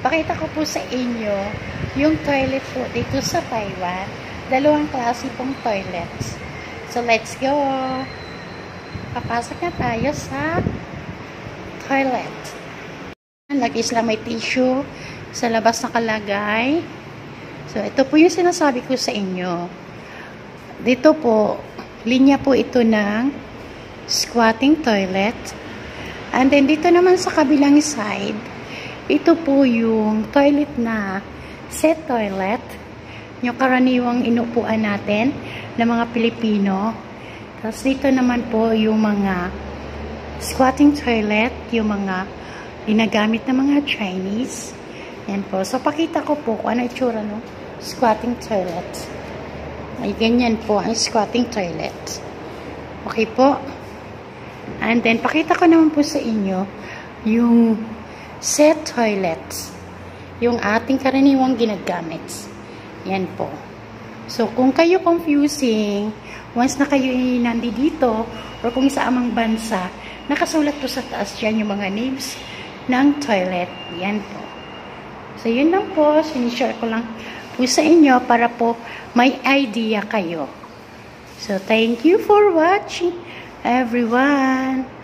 Pakita ko po sa inyo yung toilet po dito sa Taiwan. Dalawang klase pong toilets. So, let's go! Papasok na tayo sa toilet. Lagi sila may tissue. Sa labas nakalagay. So, ito po yung sinasabi ko sa inyo. Dito po, linya po ito ng squatting toilet. And then, dito naman sa kabilang side, ito po yung toilet na set toilet. Yung karaniwang inupuan natin ng mga Pilipino. Tapos, dito naman po yung mga squatting toilet, yung mga ginagamit ng mga Chinese. Yan po. So, pakita ko po kung ano itsura ng squatting toilet. Ay, ganyan po ang squatting toilet. Okay po. And then, pakita ko naman po sa inyo yung set toilet. Yung ating karaniwang ginagamit. Yan po. So, kung kayo confusing, once na kayo nandito, or kung sa amang bansa, nakasulat po sa taas dyan yung mga names ng toilet. Yan po. So, yun lang po. Sinishare ko lang po sa inyo para po may idea kayo. So, thank you for watching, everyone.